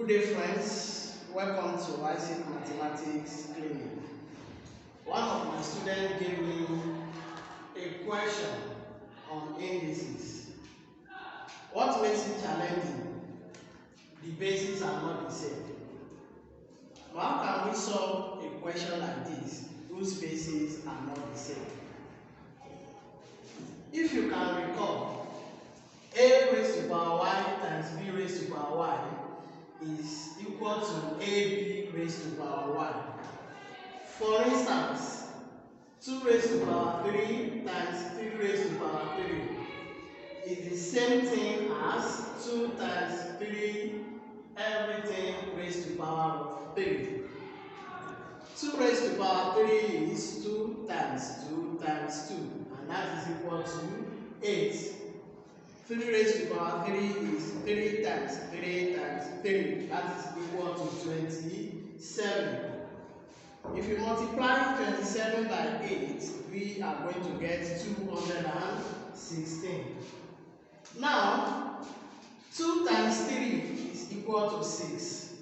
day, friends. Welcome to Isaac Mathematics Clinic. One of my students gave me a question on indices. What makes it challenging? The bases are not the same. How can we solve a question like this whose bases are not the same? If you can recall, a raised to the power y times b raised to the power y is equal to ab raised to the power y. For instance, 2 raised to the power 3 times 3 raised to the power 3 is the same thing as 2 times 3 everything raised to the power of 3. 2 raised to the power 3 is 2 times 2 times 2, and that is equal to 8. 3 raised to the power 3 is 3 times 3 times 3, that is equal to 27. If you multiply 27 by 8, we are going to get 216. Now, 2 times 3 is equal to 6.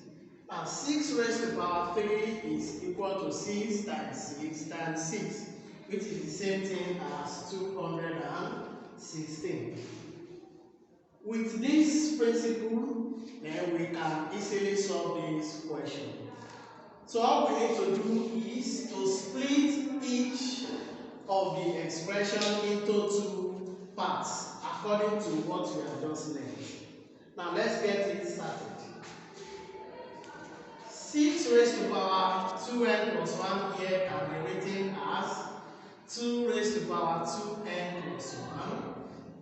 Now, 6 raised to the power 3 is equal to 6 times 6 times 6, which is the same thing as 216. With this principle, then we can easily solve this question. So all we need to do is to split each of the expression into 2 parts according to what we have just learned. Now let's get it started. 6 raised to the power 2n plus 1 here can be written as 2 raised to the power 2n plus 1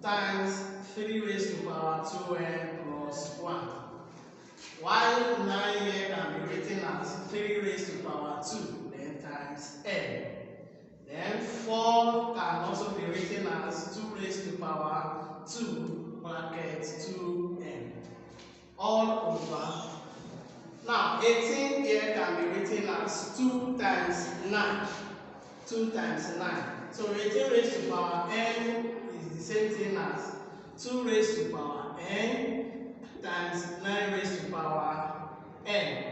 times 3 raised to the power 2n plus 1. While 9 here can be written as 3 raised to the power 2, then times n. Then 4 can also be written as 2 raised to the power 2 bracket 2n. All over. Now 18 here can be written as 2 times 9. 2 times 9. So 18 raised to the power n is the same thing as 2 raised to the power n times 9 raised to the power n.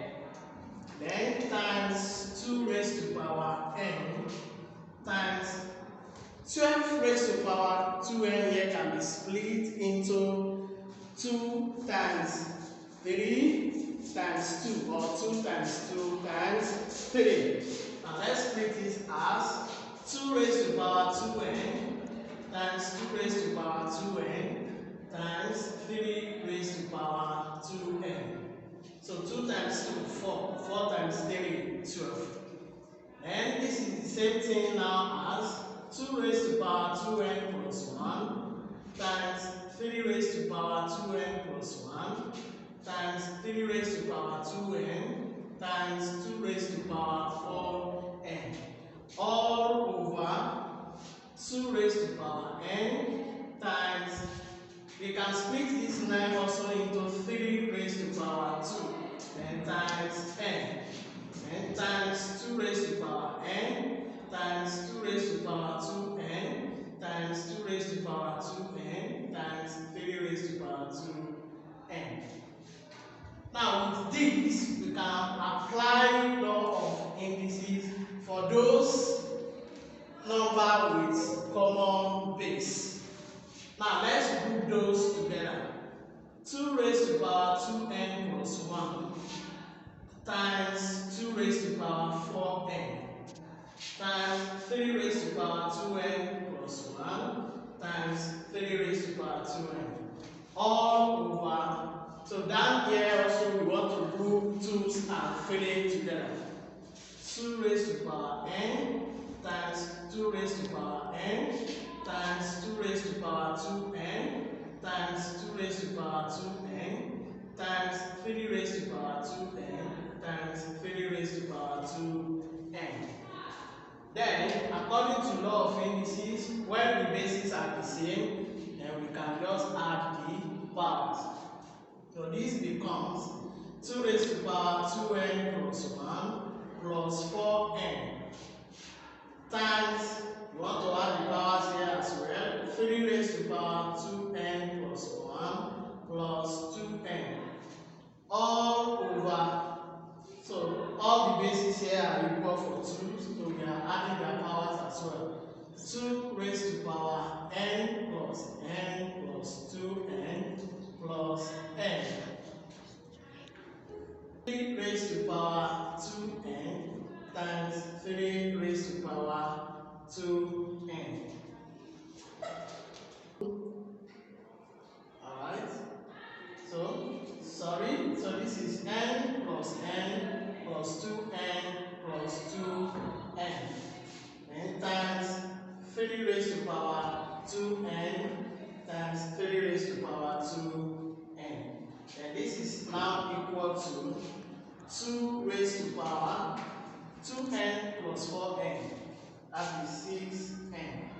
Then times 2 raised to the power n times 12 raised to the power 2n here can be split into 2 times 3 times 2, or 2 times 2 times 3. Now let's split this as 2 raised to the power 2n times 2 raised to the power 2n times 3 raised to the power 2n. So 2 times 2, 4. 4 times 3, 12. And this is the same thing now as 2 raised to the power 2n plus 1 times 3 raised to the power 2n plus 1 times 3 raised to the power 2n times 2 raised to the power 4n. All over 2 raised to the power n times, we can split this 9 also into 3 raised to the power 2, then times n, then times 2 raised to the power n times 2 raised to the power 2n times 2 raised to the power 2n times 3 raised to the power 2n. Now with this, we can apply law of indices for those number with common base. Now let's group those together. 2 raised to the power 2n plus 1 times 2 raised to the power 4n times 3 raised to the power 2n plus 1 times 3 raised to the power 2n. All over. So down here also we want to group 2's and 3 together. 2 raised to the power n times 2 raised to the power n times 2 raised to the power 2n times 2 raised to the power 2n times 3 raised to the power 2n times 3 raised to the power 2n. Then, according to law of indices, when the bases are the same, then we can just add the powers. So this becomes 2 raised to the power 2n plus 1 plus 4n times, you want to add the powers here as well, 3 raised to the power 2n plus 1 plus 2n, all 2 raised to power n plus 2n plus n. 3 raised to power 2n times 3 raised to power 2n. Alright, so this is n plus 2n plus 2n, and times 3 raised to power 2n times 3 raised to power 2n. And this is now equal to 2 raised to power 2n plus 4n. That is 6n.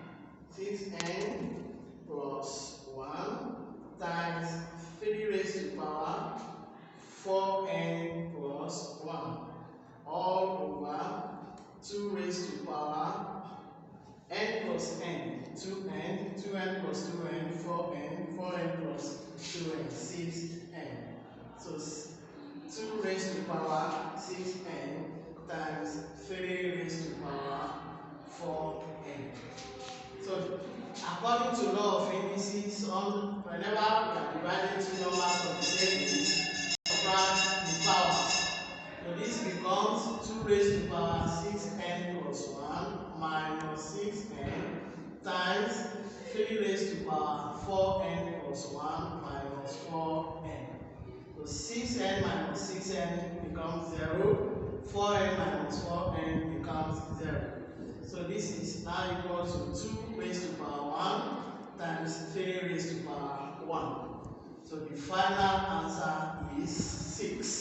6n plus 1 times 3 raised to power 4n plus 1 all over 2 raised to power n plus n, 2n plus 2n, 4n plus 2n, 6n. So 2 raised to power 6n times 3 raised to power 4n. So according to law of indices, whenever we are dividing two numbers of the same age, subtract the powers. So this becomes 2 raised to power 6n plus 1 minus 6n times 3 raised to power 4n plus 1 minus 4n. So 6n minus 6n becomes 0, 4n minus 4n becomes 0. So this is now equal to 2 raised to power 1 times 3 raised to power 1. So the final answer is 6.